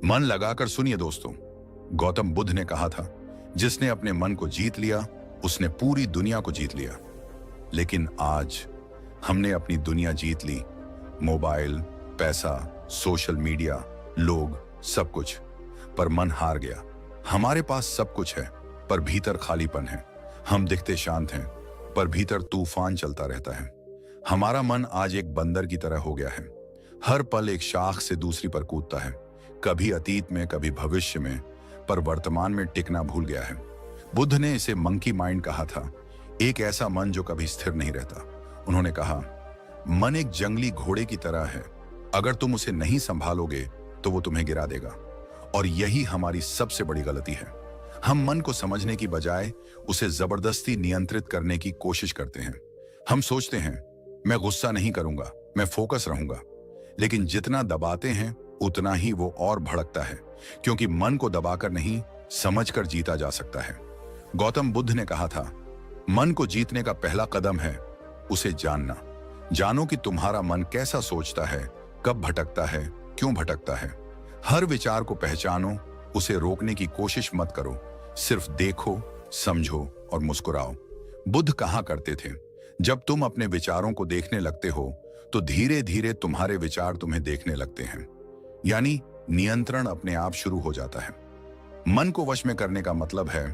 मन लगाकर सुनिए दोस्तों। गौतम बुद्ध ने कहा था, जिसने अपने मन को जीत लिया उसने पूरी दुनिया को जीत लिया। लेकिन आज हमने अपनी दुनिया जीत ली। मोबाइल, पैसा, सोशल मीडिया, लोग, सब कुछ, पर मन हार गया। हमारे पास सब कुछ है पर भीतर खालीपन है। हम दिखते शांत हैं पर भीतर तूफान चलता रहता है। हमारा मन आज एक बंदर की तरह हो गया है। हर पल एक शाख से दूसरी पर कूदता है, कभी अतीत में कभी भविष्य में, पर वर्तमान में टिकना भूल गया है। बुद्ध ने इसे मंकी माइंड कहा था, एक ऐसा मन जो कभी स्थिर नहीं रहता। उन्होंने कहा, मन एक जंगली घोड़े की तरह है, अगर तुम उसे नहीं संभालोगे तो वो तुम्हें गिरा देगा। और यही हमारी सबसे बड़ी गलती है। हम मन को समझने की बजाय उसे जबरदस्ती नियंत्रित करने की कोशिश करते हैं। हम सोचते हैं, मैं गुस्सा नहीं करूंगा, मैं फोकस रहूंगा। लेकिन जितना दबाते हैं उतना ही वो और भड़कता है, क्योंकि मन को दबाकर नहीं, समझकर जीता जा सकता है। गौतम बुद्ध ने कहा था, मन को जीतने का पहला कदम है उसे जानना। जानो कि तुम्हारा मन कैसा सोचता है, कब भटकता है, क्यों भटकता है। हर विचार को पहचानो, उसे रोकने की कोशिश मत करो, सिर्फ देखो, समझो और मुस्कुराओ। बुद्ध कहा करते थे, जब तुम अपने विचारों को देखने लगते हो तो धीरे धीरे तुम्हारे विचार तुम्हें देखने लगते हैं। यानी नियंत्रण अपने आप शुरू हो जाता है। मन को वश में करने का मतलब है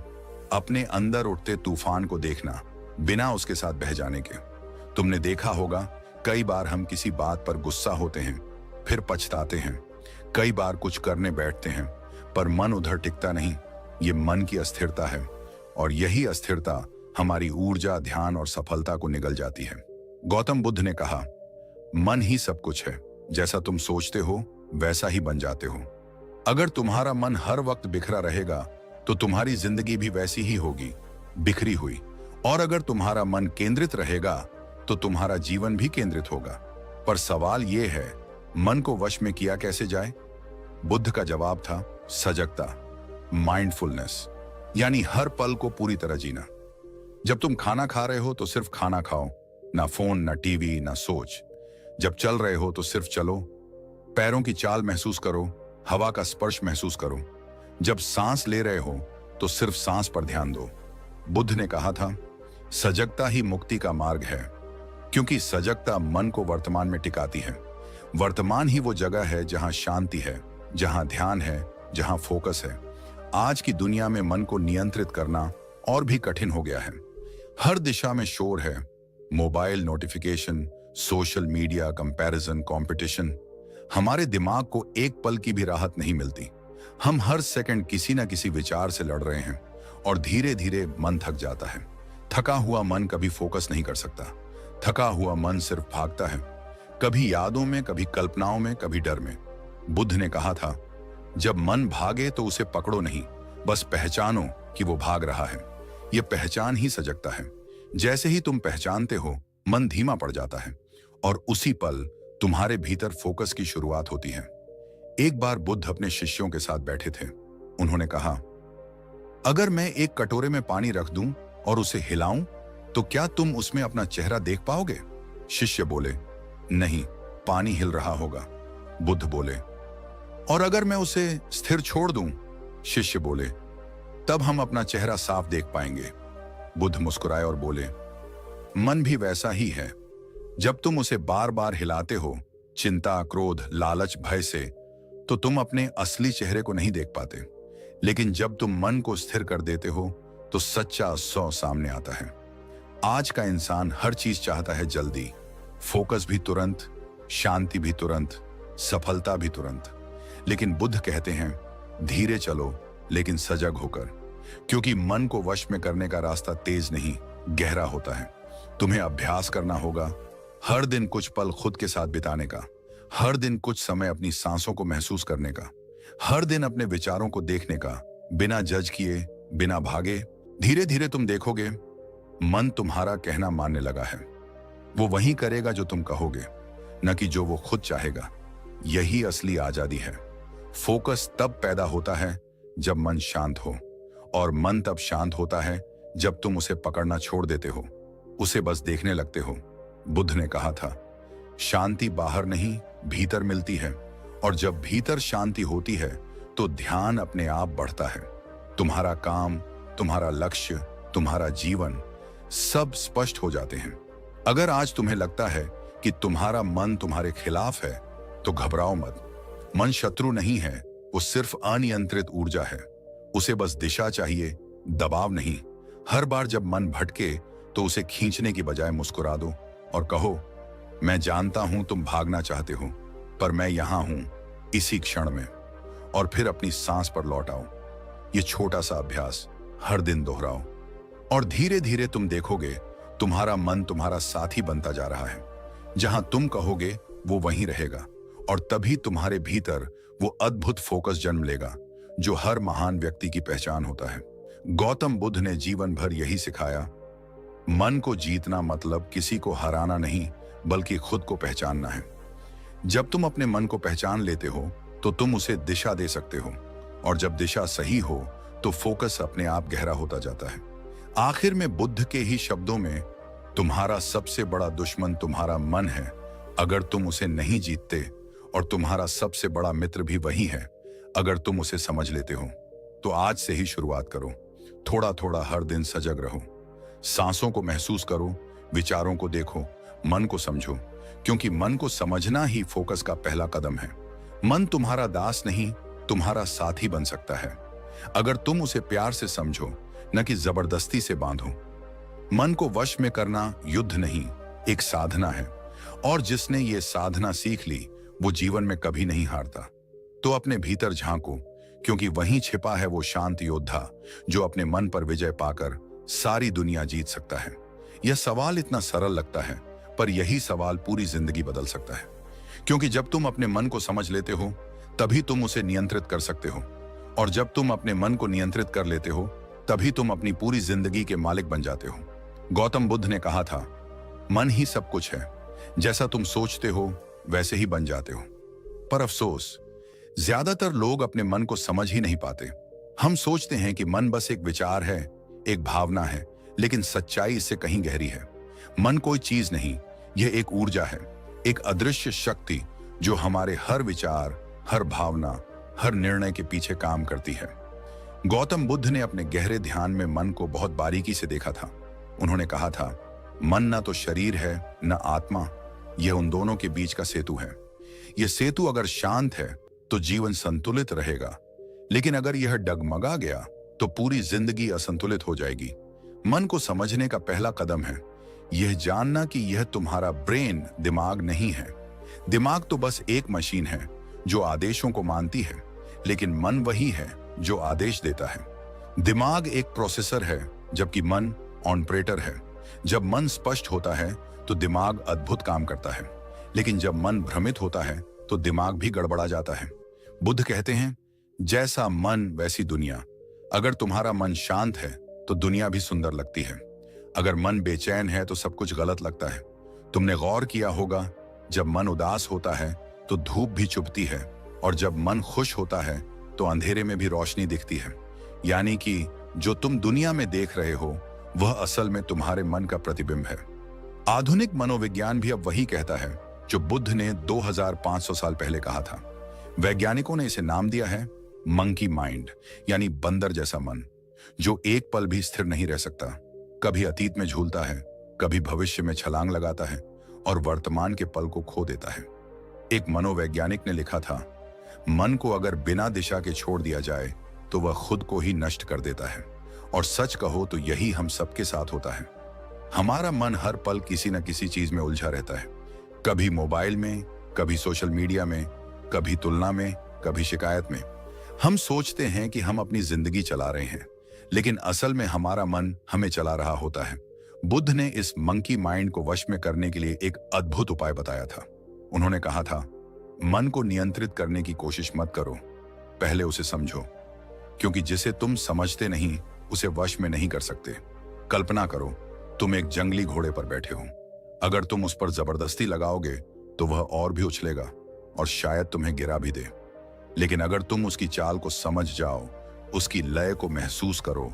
अपने अंदर उठते तूफान को देखना, बिना उसके साथ बह जाने के। तुमने देखा होगा, कई बार हम किसी बात पर गुस्सा होते हैं, फिर पछताते हैं। कई बार कुछ करने बैठते हैं पर मन उधर टिकता नहीं। ये मन की अस्थिरता है, और यही अस्थिरता हमारी ऊर्जा, ध्यान और सफलता को निगल जाती है। गौतम बुद्ध ने कहा, मन ही सब कुछ है, जैसा तुम सोचते हो वैसा ही बन जाते हो। अगर तुम्हारा मन हर वक्त बिखरा रहेगा तो तुम्हारी जिंदगी भी वैसी ही होगी, बिखरी हुई। और अगर तुम्हारा मन केंद्रित रहेगा तो तुम्हारा जीवन भी केंद्रित होगा। पर सवाल यह है, मन को वश में किया कैसे जाए? बुद्ध का जवाब था सजगता, माइंडफुलनेस, यानी हर पल को पूरी तरह जीना। जब तुम खाना खा रहे हो तो सिर्फ खाना खाओ, ना फोन, ना टीवी, ना सोच। जब चल रहे हो तो सिर्फ चलो, पैरों की चाल महसूस करो, हवा का स्पर्श महसूस करो। जब सांस ले रहे हो तो सिर्फ सांस पर ध्यान दो। बुद्ध ने कहा था, सजगता ही मुक्ति का मार्ग है, क्योंकि सजगता मन को वर्तमान में टिकाती है। वर्तमान ही वो जगह है जहां शांति है, जहां ध्यान है, जहां फोकस है। आज की दुनिया में मन को नियंत्रित करना और भी कठिन हो गया है। हर दिशा में शोर है, mobile notification, social media, comparison, competition. हमारे दिमाग को एक पल की भी राहत नहीं मिलती। हम हर सेकंड किसी न किसी विचार से लड़ रहे हैं और धीरे धीरे मन थक जाता है। थका हुआ मन कभी फोकस नहीं कर सकता। थका हुआ मन सिर्फ भागता है, कभी यादों में, कभी कल्पनाओं में, कभी डर में। बुद्ध ने कहा था, जब मन भागे तो उसे पकड़ो नहीं, बस पहचानो कि वो भाग रहा है। यह पहचान ही सजगता है। जैसे ही तुम पहचानते हो, मन धीमा पड़ जाता है और उसी पल तुम्हारे भीतर फोकस की शुरुआत होती है। एक बार बुद्ध अपने शिष्यों के साथ बैठे थे। उन्होंने कहा, अगर मैं एक कटोरे में पानी रख दूं और उसे हिलाऊं तो क्या तुम उसमें अपना चेहरा देख पाओगे? शिष्य बोले, नहीं, पानी हिल रहा होगा। बुद्ध बोले, और अगर मैं उसे स्थिर छोड़ दूं? शिष्य बोले, तब हम अपना चेहरा साफ देख पाएंगे। बुद्ध मुस्कुराए और बोले, मन भी वैसा ही है। जब तुम उसे बार बार हिलाते हो, चिंता, क्रोध, लालच, भय से, तो तुम अपने असली चेहरे को नहीं देख पाते। लेकिन जब तुम मन को स्थिर कर देते हो तो सच्चा सौ सामने आता है। आज का इंसान हर चीज चाहता है जल्दी, फोकस भी तुरंत, शांति भी तुरंत, सफलता भी तुरंत। लेकिन बुद्ध कहते हैं, धीरे चलो लेकिन सजग होकर, क्योंकि मन को वश में करने का रास्ता तेज नहीं, गहरा होता है। तुम्हें अभ्यास करना होगा, हर दिन कुछ पल खुद के साथ बिताने का, हर दिन कुछ समय अपनी सांसों को महसूस करने का, हर दिन अपने विचारों को देखने का, बिना जज किए, बिना भागे। धीरे धीरे तुम देखोगे, मन तुम्हारा कहना मानने लगा है। वो वही करेगा जो तुम कहोगे, न कि जो वो खुद चाहेगा। यही असली आजादी है। फोकस तब पैदा होता है जब मन शांत हो, और मन तब शांत होता है जब तुम उसे पकड़ना छोड़ देते हो, उसे बस देखने लगते हो। बुद्ध ने कहा था, शांति बाहर नहीं, भीतर मिलती है, और जब भीतर शांति होती है तो ध्यान अपने आप बढ़ता है। तुम्हारा काम, तुम्हारा लक्ष्य, तुम्हारा जीवन सब स्पष्ट हो जाते हैं। अगर आज तुम्हें लगता है कि तुम्हारा मन तुम्हारे खिलाफ है, तो घबराओ मत। मन शत्रु नहीं है, वो सिर्फ अनियंत्रित ऊर्जा है। उसे बस दिशा चाहिए, दबाव नहीं। हर बार जब मन भटके तो उसे खींचने की बजाय मुस्कुरा दो और कहो, मैं जानता हूं तुम भागना चाहते हो, पर मैं यहां हूं इसी क्षण में। और फिर अपनी सांस पर लौट आओ। ये छोटा सा अभ्यास हर दिन दोहराओ और धीरे धीरे तुम देखोगे तुम्हारा मन तुम्हारा साथी बनता जा रहा है। जहां तुम कहोगे वो वहीं रहेगा और तभी तुम्हारे भीतर वो अद्भुत फोकस जन्म लेगा जो हर महान व्यक्ति की पहचान होता है। गौतम बुद्ध ने जीवन भर यही सिखाया, मन को जीतना मतलब किसी को हराना नहीं, बल्कि खुद को पहचानना है। जब तुम अपने मन को पहचान लेते हो तो तुम उसे दिशा दे सकते हो, और जब दिशा सही हो तो फोकस अपने आप गहरा होता जाता है। आखिर में बुद्ध के ही शब्दों में, तुम्हारा सबसे बड़ा दुश्मन तुम्हारा मन है अगर तुम उसे नहीं जीतते, और तुम्हारा सबसे बड़ा मित्र भी वही है अगर तुम उसे समझ लेते हो। तो आज से ही शुरुआत करो। थोड़ा थोड़ा हर दिन सजग रहो। सांसों को महसूस करो, विचारों को देखो, मन को समझो, क्योंकि मन को समझना ही फोकस का पहला कदम है। मन तुम्हारा दास नहीं, तुम्हारा साथी बन सकता है अगर तुम उसे प्यार से समझो, न कि जबरदस्ती से बांधो। मन को वश में करना युद्ध नहीं, एक साधना है, और जिसने ये साधना सीख ली वो जीवन में कभी नहीं हारता। तो अपने भीतर झांको, क्योंकि वहीं छिपा है वो शांत योद्धा जो अपने मन पर विजय पाकर सारी दुनिया जीत सकता है। यह सवाल इतना सरल लगता है, पर यही सवाल पूरी जिंदगी बदल सकता है। क्योंकि जब तुम अपने मन को समझ लेते हो तभी तुम उसे नियंत्रित कर सकते हो, और जब तुम अपने मन को नियंत्रित कर लेते हो तभी तुम अपनी पूरी जिंदगी के मालिक बन जाते हो। गौतम बुद्ध ने कहा था, मन ही सब कुछ है, जैसा तुम सोचते हो वैसे ही बन जाते हो। पर अफसोस, ज्यादातर लोग अपने मन को समझ ही नहीं पाते। हम सोचते हैं कि मन बस एक विचार है, एक भावना है, लेकिन सच्चाई इससे कहीं गहरी है। मन कोई चीज नहीं, यह एक ऊर्जा है, एक अदृश्य शक्ति जो हमारे हर विचार, हर भावना, हर निर्णय के पीछे काम करती है। गौतम बुद्ध ने अपने गहरे ध्यान में मन को बहुत बारीकी से देखा था। उन्होंने कहा था, मन न तो शरीर है न आत्मा, यह उन दोनों के बीच का सेतु है। यह सेतु अगर शांत है तो जीवन संतुलित रहेगा, लेकिन अगर यह डगमगा गया तो पूरी जिंदगी असंतुलित हो जाएगी। मन को समझने का पहला कदम है यह जानना कि यह तुम्हारा ब्रेन दिमाग नहीं है। दिमाग तो बस एक मशीन है जो आदेशों को मानती है, लेकिन मन वही है जो आदेश देता है। दिमाग एक प्रोसेसर है, जबकि मन ऑपरेटर है। जब मन स्पष्ट होता है तो दिमाग अद्भुत काम करता है, लेकिन जब मन भ्रमित होता है तो दिमाग भी गड़बड़ा जाता है। बुद्ध कहते हैं, जैसा मन वैसी दुनिया। अगर तुम्हारा मन शांत है तो दुनिया भी सुंदर लगती है। अगर मन बेचैन है तो सब कुछ गलत लगता है। तुमने गौर किया होगा, जब मन उदास होता है तो धूप भी चुभती है, और जब मन खुश होता है तो अंधेरे में भी रोशनी दिखती है। यानी कि जो तुम दुनिया में देख रहे हो वह असल में तुम्हारे मन का प्रतिबिंब है। आधुनिक मनोविज्ञान भी अब वही कहता है जो बुद्ध ने 2500 साल पहले कहा था। वैज्ञानिकों ने इसे नाम दिया है मंकी माइंड, यानी बंदर जैसा मन, जो एक पल भी स्थिर नहीं रह सकता। कभी अतीत में झूलता है, कभी भविष्य में छलांग लगाता है, और वर्तमान के पल को खो देता है। एक मनोवैज्ञानिक ने लिखा था, मन को अगर बिना दिशा के छोड़ दिया जाए तो वह खुद को ही नष्ट कर देता है। और सच कहो तो यही हम सबके साथ होता है। हमारा मन हर पल किसी न किसी चीज में उलझा रहता है। कभी मोबाइल में, कभी सोशल मीडिया में, कभी तुलना में, कभी शिकायत में। हम सोचते हैं कि हम अपनी जिंदगी चला रहे हैं, लेकिन असल में हमारा मन हमें चला रहा होता है। बुद्ध ने इस मंकी माइंड को वश में करने के लिए एक अद्भुत उपाय बताया था। उन्होंने कहा था, मन को नियंत्रित करने की कोशिश मत करो, पहले उसे समझो, क्योंकि जिसे तुम समझते नहीं उसे वश में नहीं कर सकते। कल्पना करो, तुम एक जंगली घोड़े पर बैठे हो। अगर तुम उस पर जबरदस्ती लगाओगे तो वह और भी उछलेगा और शायद तुम्हें गिरा भी दे। लेकिन अगर तुम उसकी चाल को समझ जाओ, उसकी लय को महसूस करो,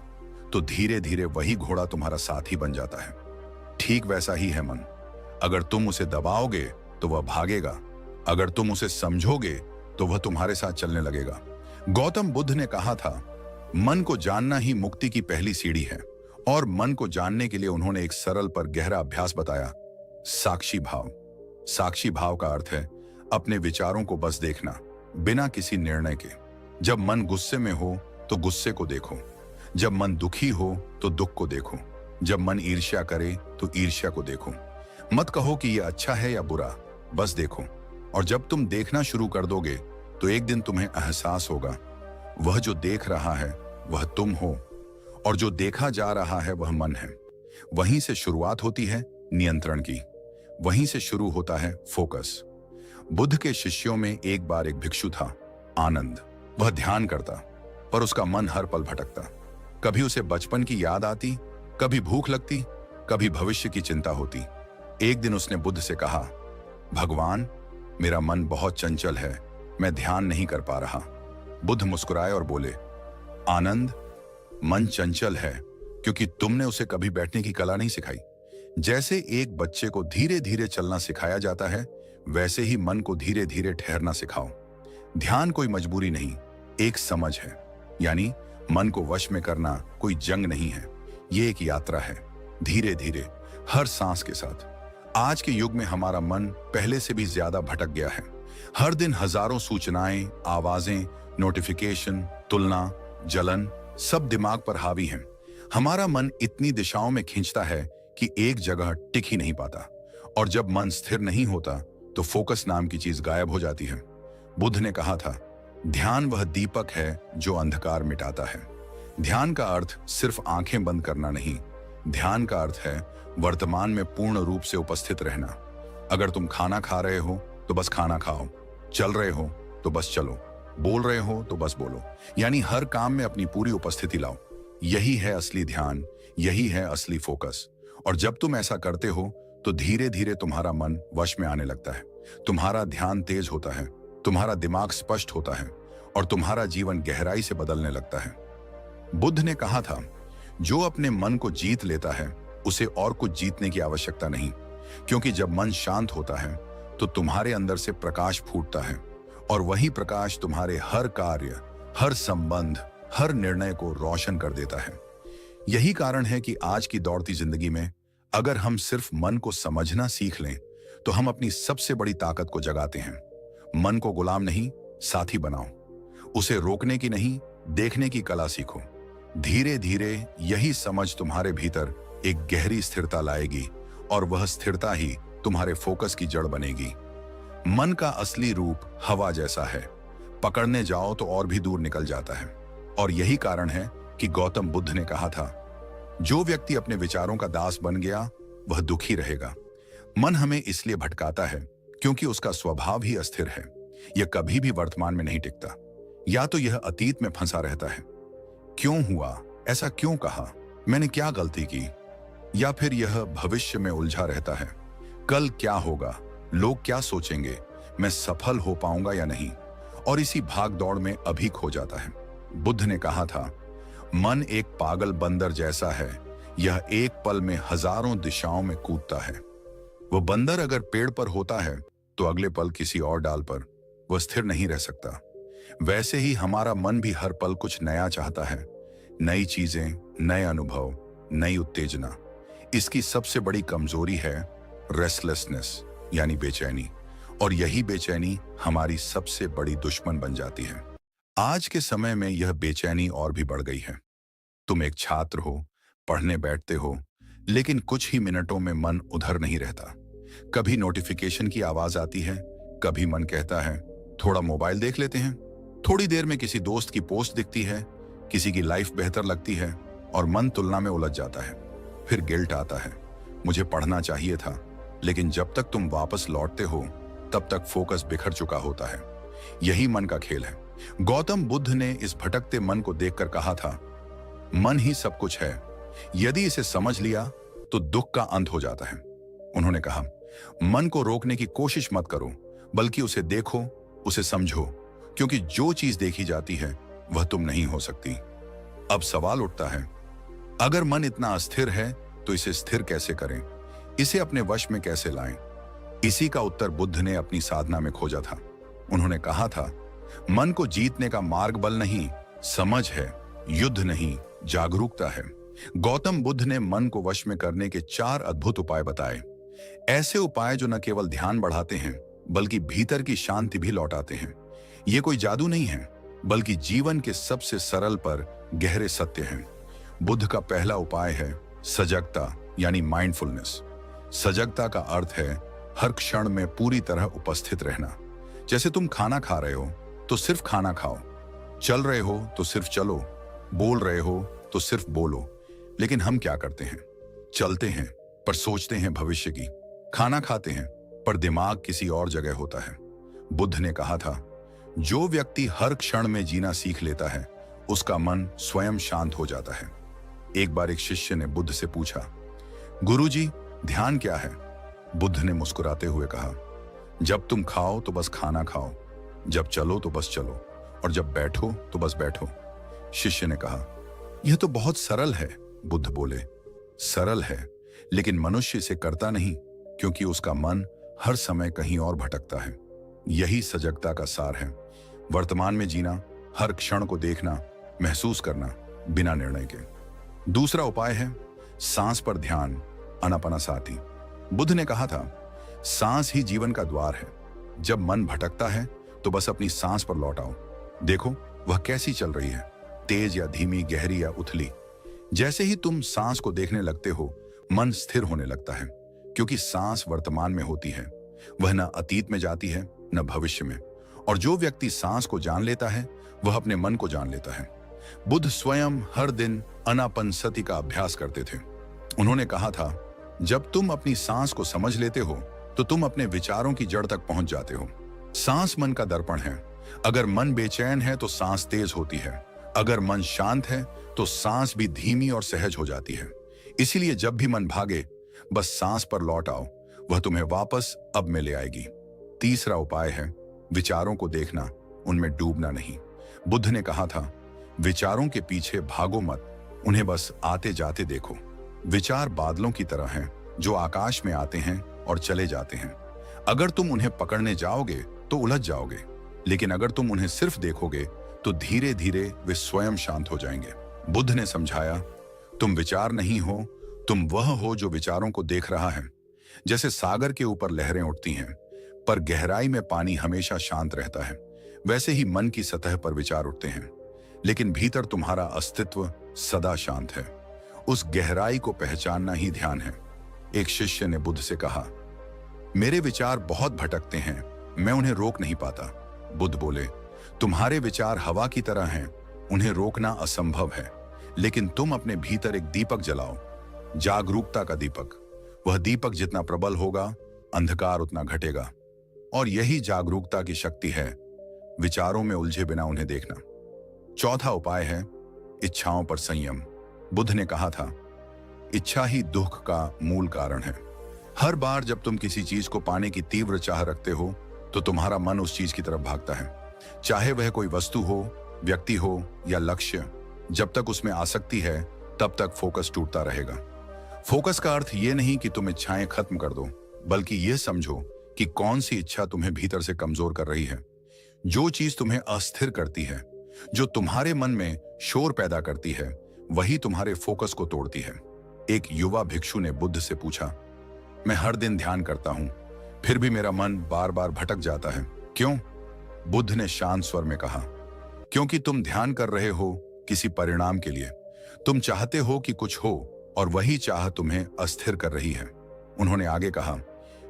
तो धीरे धीरे वही घोड़ा तुम्हारा साथी बन जाता है। ठीक वैसा ही है मन। अगर तुम उसे दबाओगे तो वह भागेगा, अगर तुम उसे समझोगे तो वह तुम्हारे साथ चलने लगेगा। गौतम बुद्ध ने कहा था, मन को जानना ही मुक्ति की पहली सीढ़ी है। और मन को जानने के लिए उन्होंने एक सरल पर गहरा अभ्यास बताया, साक्षी भाव। साक्षी भाव का अर्थ है अपने विचारों को बस देखना, बिना किसी निर्णय के। जब मन गुस्से में हो तो गुस्से को देखो, जब मन दुखी हो तो दुख को देखो, जब मन ईर्ष्या करे तो ईर्ष्या को देखो। मत कहो कि यह अच्छा है या बुरा, बस देखो। और जब तुम देखना शुरू कर दोगे तो एक दिन तुम्हें एहसास होगा, वह जो देख रहा है वह तुम हो, और जो देखा जा रहा है वह मन है। वहीं से शुरुआत होती है नियंत्रण की, वहीं से शुरू होता है फोकस। बुद्ध के शिष्यों में एक बार एक भिक्षु था, आनंद। वह ध्यान करता, पर उसका मन हर पल भटकता। कभी उसे बचपन की याद आती, कभी भूख लगती, कभी भविष्य की चिंता होती। एक दिन उसने बुद्ध से कहा, भगवान, मेरा मन बहुत चंचल है, मैं ध्यान नहीं कर पा रहा। बुद्ध मुस्कुराए और बोले, आनंद, मन चंचल है क्योंकि तुमने उसे कभी बैठने की कला नहीं सिखाई। जैसे एक बच्चे को धीरे धीरे चलना सिखाया जाता है, वैसे ही मन को धीरे धीरे ठहरना सिखाओ। ध्यान कोई मजबूरी नहीं, एक समझ है। यानी मन को वश में करना कोई जंग नहीं है, ये एक यात्रा है, धीरे धीरे, हर सांस के साथ। आज के युग में हमारा मन पहले से भी ज्यादा भटक गया है। हर दिन हजारों सूचनाएं, आवाजें, नोटिफिकेशन, तुलना, जलन, सब दिमाग पर हावी हैं। हमारा मन इतनी दिशाओं में खींचता है कि एक जगह टिक ही नहीं पाता। और जब मन स्थिर नहीं होता तो फोकस नाम की चीज गायब हो जाती है। बुद्ध ने कहा था, ध्यान वह दीपक है जो अंधकार मिटाता है। ध्यान का अर्थ सिर्फ आंखें बंद करना नहीं, ध्यान का अर्थ है वर्तमान में पूर्ण रूप से उपस्थित रहना। अगर तुम खाना खा रहे हो तो बस खाना खाओ, चल रहे हो तो बस चलो, बोल रहे हो तो बस बोलो। यानी हर काम में अपनी पूरी उपस्थिति लाओ। यही है असली ध्यान, यही है असली फोकस। और जब तुम ऐसा करते हो तो धीरे धीरे तुम्हारा मन वश में आने लगता है, तुम्हारा ध्यान तेज होता है, तुम्हारा दिमाग स्पष्ट होता है, और तुम्हारा जीवन गहराई से बदलने लगता है। बुद्ध ने कहा था, जो अपने मन को जीत लेता है उसे और कुछ जीतने की आवश्यकता नहीं, क्योंकि जब मन शांत होता है तो तुम्हारे अंदर से प्रकाश फूटता है, और वही प्रकाश तुम्हारे हर कार्य, हर संबंध, हर निर्णय को रोशन कर देता है। यही कारण है कि आज की दौड़ती जिंदगी में अगर हम सिर्फ मन को समझना सीख लें तो हम अपनी सबसे बड़ी ताकत को जगाते हैं। मन को गुलाम नहीं, साथी बनाओ। उसे रोकने की नहीं, देखने की कला सीखो। धीरे धीरे यही समझ तुम्हारे भीतर एक गहरी स्थिरता लाएगी, और वह स्थिरता ही तुम्हारे फोकस की जड़ बनेगी। मन का असली रूप हवा जैसा है, पकड़ने जाओ तो और भी दूर निकल जाता है। और यही कारण है कि गौतम बुद्ध ने कहा था, जो व्यक्ति अपने विचारों का दास बन गया वह दुखी रहेगा। मन हमें इसलिए भटकाता है क्योंकि उसका स्वभाव ही अस्थिर है। यह कभी भी वर्तमान में नहीं टिकता। या तो यह अतीत में फंसा रहता है, क्यों हुआ, ऐसा क्यों कहा, मैंने क्या गलती की, या फिर यह भविष्य में उलझा रहता है, कल क्या होगा, लोग क्या सोचेंगे, मैं सफल हो पाऊंगा या नहीं, और इसी भाग दौड़ में अभी खो जाता है। बुद्ध ने कहा था, मन एक पागल बंदर जैसा है, यह एक पल में हजारों दिशाओं में कूदता है। वह बंदर अगर पेड़ पर होता है तो अगले पल किसी और डाल पर, वह स्थिर नहीं रह सकता। वैसे ही हमारा मन भी हर पल कुछ नया चाहता है, नई चीजें, नए अनुभव, नई उत्तेजना। इसकी सबसे बड़ी कमजोरी है रेस्टलेसनेस, यानी बेचैनी, और यही बेचैनी हमारी सबसे बड़ी दुश्मन बन जाती है। आज के समय में यह बेचैनी और भी बढ़ गई है। तुम एक छात्र हो, पढ़ने बैठते हो, लेकिन कुछ ही मिनटों में मन उधर नहीं रहता। कभी नोटिफिकेशन की आवाज आती है, कभी मन कहता है थोड़ा मोबाइल देख लेते हैं। थोड़ी देर में किसी दोस्त की पोस्ट दिखती है, किसी की लाइफ बेहतर लगती है, और मन तुलना में उलझ जाता है। फिर गिल्ट आता है, मुझे पढ़ना चाहिए था। लेकिन जब तक तुम वापस लौटते हो तब तक फोकस बिखर चुका होता है। यही मन का खेल है। गौतम बुद्ध ने इस भटकते मन को देखकर कहा था, मन ही सब कुछ है, यदि इसे समझ लिया तो दुख का अंत हो जाता है। उन्होंने कहा, मन को रोकने की कोशिश मत करो, बल्कि उसे देखो, उसे समझो, क्योंकि जो चीज देखी जाती है वह तुम नहीं हो सकती। अब सवाल उठता है, अगर मन इतना अस्थिर है तो इसे स्थिर कैसे करें, इसे अपने वश में कैसे लाएं? इसी का उत्तर बुद्ध ने अपनी साधना में खोजा था। उन्होंने कहा था, मन को जीतने का मार्ग बल नहीं, समझ है, युद्ध नहीं, जागरूकता है। गौतम बुद्ध ने मन को वश में करने के 4 अद्भुत उपाय बताए। ऐसे उपाय जो न केवल ध्यान बढ़ाते हैं बल्कि भीतर की शांति भी लौटाते हैं। ये कोई जादू नहीं है, बल्कि जीवन के सबसे सरल पर गहरे सत्य हैं। बुद्ध का पहला उपाय है सजगता यानी माइंडफुलनेस। सजगता का अर्थ है हर क्षण में पूरी तरह उपस्थित रहना। जैसे तुम खाना खा रहे हो तो सिर्फ खाना खाओ, चल रहे हो तो सिर्फ चलो, बोल रहे हो तो सिर्फ बोलो। लेकिन हम क्या करते हैं? चलते हैं पर सोचते हैं भविष्य की, खाना खाते हैं पर दिमाग किसी और जगह होता है। बुद्ध ने कहा था, जो व्यक्ति हर क्षण में जीना सीख लेता है उसका मन स्वयं शांत हो जाता है। एक बार एक शिष्य ने बुद्ध से पूछा, गुरुजी, ध्यान क्या है? बुद्ध ने मुस्कुराते हुए कहा, जब तुम खाओ तो बस खाना खाओ, जब चलो तो बस चलो, और जब बैठो तो बस बैठो। शिष्य ने कहा, यह तो बहुत सरल है। बुद्ध बोले, सरल है, लेकिन मनुष्य इसे करता नहीं, क्योंकि उसका मन हर समय कहीं और भटकता है। यही सजगता का सार है, वर्तमान में जीना, हर क्षण को देखना, महसूस करना बिना निर्णय के। दूसरा उपाय है सांस पर ध्यान, अनापानासाती। बुद्ध ने कहा था, सांस ही जीवन का द्वार है। जब मन भटकता है तो बस अपनी सांस पर लौट आओ, देखो वह कैसी चल रही है, तेज या धीमी, गहरी या उथली। जैसे ही तुम सांस को देखने लगते हो, मन स्थिर होने लगता है, क्योंकि सांस वर्तमान में होती है, वह न अतीत में जाती है न भविष्य में। और जो व्यक्ति सांस को जान लेता है वह अपने मन को जान लेता है। बुद्ध स्वयं हर दिन अनापनसति का अभ्यास करते थे। उन्होंने कहा था, जब तुम अपनी सांस को समझ लेते हो तो तुम अपने विचारों की जड़ तक पहुंच जाते हो। सांस मन का दर्पण है। अगर मन बेचैन है तो सांस तेज होती है, अगर मन शांत है तो सांस भी धीमी और सहज हो जाती है। इसीलिए जब भी मन भागे, बस सांस पर लौट आओ, वह तुम्हें वापस अब में ले आएगी। तीसरा उपाय है विचारों को देखना, उनमें डूबना नहीं। बुद्ध ने कहा था, विचारों के पीछे भागो मत, उन्हें बस आते जाते देखो। विचार बादलों की तरह हैं, जो आकाश में आते हैं और चले जाते हैं। अगर तुम उन्हें पकड़ने जाओगे तो उलझ जाओगे, लेकिन अगर तुम उन्हें सिर्फ देखोगे तो धीरे धीरे वे स्वयं शांत हो जाएंगे। बुद्ध ने समझाया, तुम विचार नहीं हो, तुम वह हो जो विचारों को देख रहा है। जैसे सागर के ऊपर लहरें उठती हैं, पर गहराई में पानी हमेशा शांत रहता है, वैसे ही मन की सतह पर विचार उठते हैं, लेकिन भीतर तुम्हारा अस्तित्व सदा शांत है। उस गहराई को पहचानना ही ध्यान है। एक शिष्य ने बुद्ध से कहा, मेरे विचार बहुत भटकते हैं, मैं उन्हें रोक नहीं पाता। बुद्ध बोले, तुम्हारे विचार हवा की तरह हैं, उन्हें रोकना असंभव है, लेकिन तुम अपने भीतर एक दीपक जलाओ, जागरूकता का दीपक। वह दीपक जितना प्रबल होगा, अंधकार उतना घटेगा। और यही जागरूकता की शक्ति है, विचारों में उलझे बिना उन्हें देखना। चौथा उपाय है इच्छाओं पर संयम। बुद्ध ने कहा था, इच्छा ही दुख का मूल कारण है। हर बार जब तुम किसी चीज को पाने की तीव्र चाह रखते हो तो तुम्हारा मन उस चीज की तरफ भागता है, चाहे वह कोई वस्तु हो, व्यक्ति हो या लक्ष्य। जब तक उसमें आसक्ति है तब तक फोकस टूटता रहेगा। फोकस का अर्थ यह नहीं कि तुम इच्छाएं खत्म कर दो, बल्कि यह समझो कि कौन सी इच्छा तुम्हें भीतर से कमजोर कर रही है। जो चीज तुम्हें अस्थिर करती है, जो तुम्हारे मन में शोर पैदा करती है, वही तुम्हारे फोकस को तोड़ती है। एक युवा भिक्षु ने बुद्ध से पूछा, मैं हर दिन ध्यान करता हूं, फिर भी मेरा मन बार बार भटक जाता है, क्यों? बुद्ध ने शांत स्वर में कहा, क्योंकि तुम ध्यान कर रहे हो किसी परिणाम के लिए। तुम चाहते हो कि कुछ हो और वही चाह तुम्हें अस्थिर कर रही है। उन्होंने आगे कहा,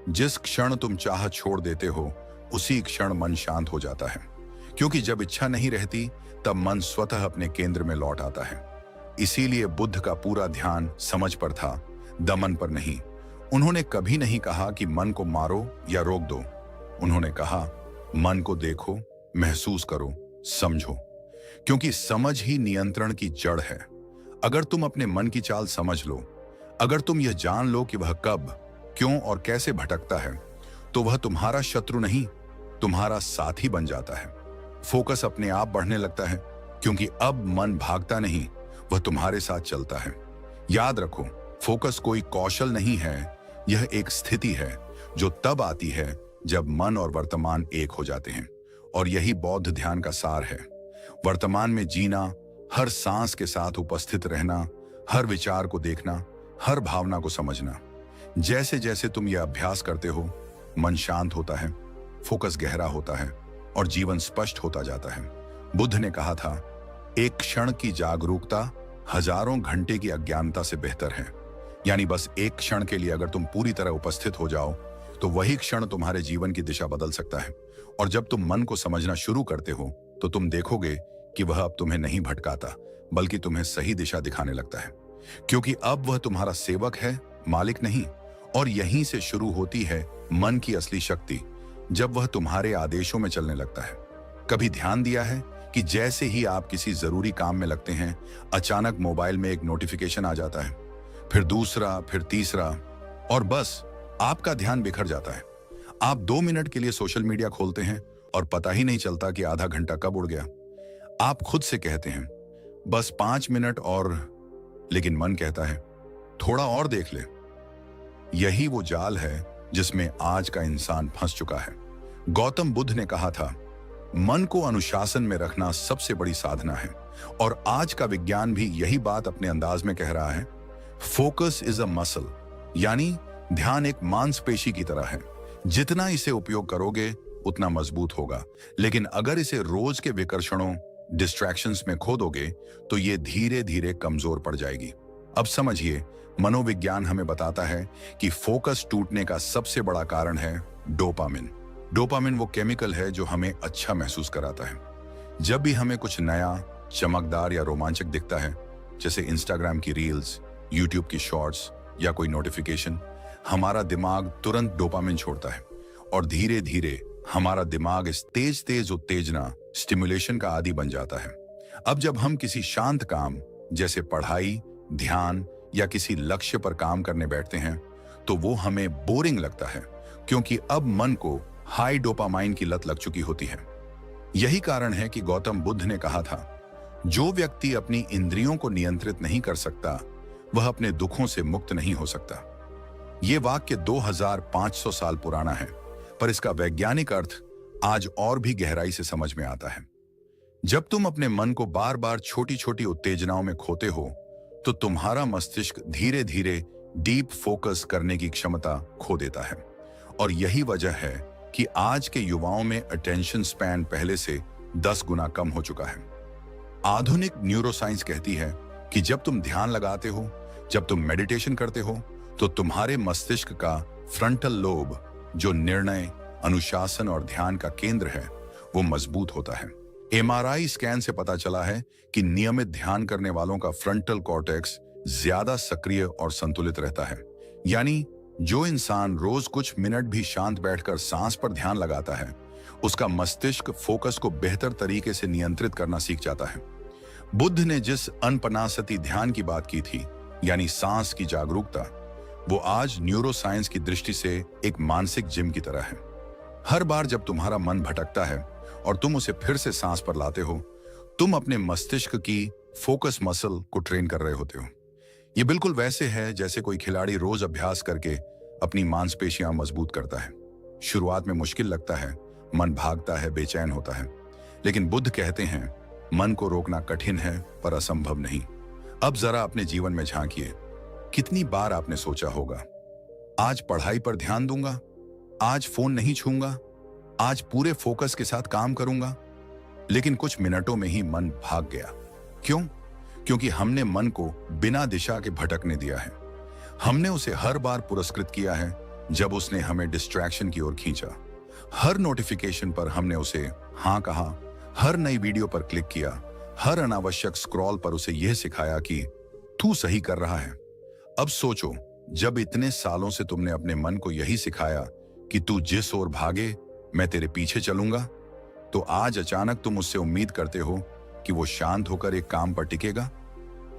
जिस क्षण तुम चाह छोड़ देते हो उसी क्षण मन शांत हो जाता है, क्योंकि जब इच्छा नहीं रहती तब मन स्वतः अपने केंद्र में लौट आता है। इसीलिए बुद्ध का पूरा ध्यान समझ पर था, दमन पर नहीं। उन्होंने कभी नहीं कहा कि मन को मारो या रोक दो। उन्होंने कहा, मन को देखो, महसूस करो, समझो, क्योंकि समझ ही नियंत्रण की जड़ है। अगर तुम अपने मन की चाल समझ लो, अगर तुम यह जान लो कि वह कब, क्यों और कैसे भटकता है, तो वह तुम्हारा शत्रु नहीं, तुम्हारा साथी बन जाता है। फोकस अपने आप बढ़ने लगता है, क्योंकि अब मन भागता नहीं, वह तुम्हारे साथ चलता है। याद रखो, फोकस कोई कौशल नहीं है, यह एक स्थिति है जो तब आती है जब मन और वर्तमान एक हो जाते हैं। और यही बौद्ध ध्यान का सार है। वर्तमान में जीना, हर सांस के साथ उपस्थित रहना, हर विचार को देखना, हर भावना को समझना। जैसे जैसे तुम यह अभ्यास करते हो, मन शांत होता है, फोकस गहरा होता है और जीवन स्पष्ट होता जाता है। बुद्ध ने कहा था, एक क्षण की जागरूकता हजारों घंटे की अज्ञानता से बेहतर है। यानी बस एक क्षण के लिए अगर तुम पूरी तरह उपस्थित हो जाओ तो वही क्षण तुम्हारे जीवन की दिशा बदल सकता है। और जब तुम मन को समझना शुरू करते हो तो तुम देखोगे कि वह अब तुम्हें नहीं भटकाता, बल्कि तुम्हें सही दिशा दिखाने लगता है, क्योंकि अब वह तुम्हारा सेवक है, मालिक नहीं। और यहीं से शुरू होती है मन की असली शक्ति, जब वह तुम्हारे आदेशों में चलने लगता है। कभी ध्यान दिया है कि जैसे ही आप किसी जरूरी काम में लगते हैं, अचानक मोबाइल में एक नोटिफिकेशन आ जाता है, फिर दूसरा, फिर तीसरा, और बस आपका ध्यान बिखर जाता है। आप 2 मिनट के लिए सोशल मीडिया खोलते हैं और पता ही नहीं चलता कि आधा घंटा कब उड़ गया। आप खुद से कहते हैं बस 5 मिनट और, लेकिन मन कहता है थोड़ा और देख ले। यही वो जाल है जिसमें आज का इंसान फंस चुका है। गौतम बुद्ध ने कहा था, मन को अनुशासन में रखना सबसे बड़ी साधना है, और आज का विज्ञान भी यही बात अपने अंदाज में कह रहा है। फोकस इज अ मसल, यानी ध्यान एक मांसपेशी की तरह है। जितना इसे उपयोग करोगे उतना मजबूत होगा, लेकिन अगर इसे रोज के विकर्षणों, डिस्ट्रैक्शंस में खो दोगे तो ये धीरे धीरे कमजोर पड़ जाएगी। अब समझिए, मनोविज्ञान हमें बताता है कि फोकस टूटने का सबसे बड़ा कारण है डोपामिन। डोपामिन वो केमिकल है जो हमें अच्छा महसूस कराता है। जब भी हमें कुछ नया, चमकदार या रोमांचक दिखता है, जैसे इंस्टाग्राम की रील्स, यूट्यूब की शॉर्ट्स या कोई नोटिफिकेशन, हमारा दिमाग तुरंत डोपामिन छोड़ता है और धीरे धीरे हमारा दिमाग इस तेज तेज उत्तेजना, स्टिमुलेशन का आदी बन जाता है। अब जब हम किसी शांत काम जैसे पढ़ाई, ध्यान या किसी लक्ष्य पर काम करने बैठते हैं तो वो हमें बोरिंग लगता है, क्योंकि अब मन को हाई डोपामाइन की लत लग चुकी होती है। यही कारण है कि गौतम बुद्ध ने कहा था, जो व्यक्ति अपनी इंद्रियों को नियंत्रित नहीं कर सकता वह अपने दुखों से मुक्त नहीं हो सकता। यह वाक्य 2500 साल पुराना है, पर इसका वैज्ञानिक अर्थ आज और भी गहराई से समझ में आता है। जब तुम अपने मन को बार बार छोटी छोटी उत्तेजनाओं में खोते हो तो तुम्हारा मस्तिष्क धीरे धीरे डीप फोकस करने की क्षमता खो देता है। और यही वजह है कि आज के युवाओं में अटेंशन स्पैन पहले से 10 गुना कम हो चुका है। आधुनिक न्यूरोसाइंस कहती है कि जब तुम ध्यान लगाते हो, जब तुम मेडिटेशन करते हो, तो तुम्हारे मस्तिष्क का फ्रंटल लोब, जो निर्णय, अनुशासन और ध्यान का केंद्र है, वो मजबूत होता है। एमआरआई स्कैन से पता चला है कि नियमित ध्यान करने वालों का फ्रंटल कॉर्टेक्स ज्यादा सक्रिय और संतुलित रहता है। यानी जो इंसान रोज कुछ मिनट भी शांत बैठकर सांस पर ध्यान लगाता है, उसका मस्तिष्क फोकस को बेहतर तरीके से नियंत्रित करना सीख जाता है। बुद्ध ने जिस अनपनासती ध्यान की बात की थी, यानी सांस की जागरूकता, वो आज न्यूरोसाइंस की दृष्टि से एक मानसिक जिम की तरह है। हर बार जब तुम्हारा मन भटकता है और तुम उसे फिर से सांस पर लाते हो, तुम अपने मस्तिष्क की फोकस मसल को ट्रेन कर रहे होते हो। ये बिल्कुल वैसे है जैसे कोई खिलाड़ी रोज अभ्यास करके अपनी मांसपेशियां मजबूत करता है। शुरुआत में मुश्किल लगता है, मन भागता है, बेचैन होता है, लेकिन बुद्ध कहते हैं मन को रोकना कठिन है पर असंभव नहीं। अब जरा अपने जीवन में झांकिए, कितनी बार आपने सोचा होगा, आज पढ़ाई पर ध्यान दूंगा, आज फोन नहीं छूंगा, आज पूरे फोकस के साथ काम करूंगा, लेकिन कुछ मिनटों में ही मन भाग गया। क्यों? क्योंकि हमने मन को बिना दिशा के भटकने दिया है। हमने उसे हर बार पुरस्कृत किया है जब उसने हमें डिस्ट्रैक्शन की ओर खींचा। हर नोटिफिकेशन पर हमने उसे हाँ कहा, हर नई वीडियो पर क्लिक किया, हर अनावश्यक स्क्रॉल पर उसे यह सिखाया कि तू सही कर रहा है। अब सोचो, जब इतने सालों से तुमने अपने मन को यही सिखाया कि तू जिस ओर भागे मैं तेरे पीछे चलूंगा, तो आज अचानक तुम उससे उम्मीद करते हो कि वो शांत होकर एक काम पर टिकेगा।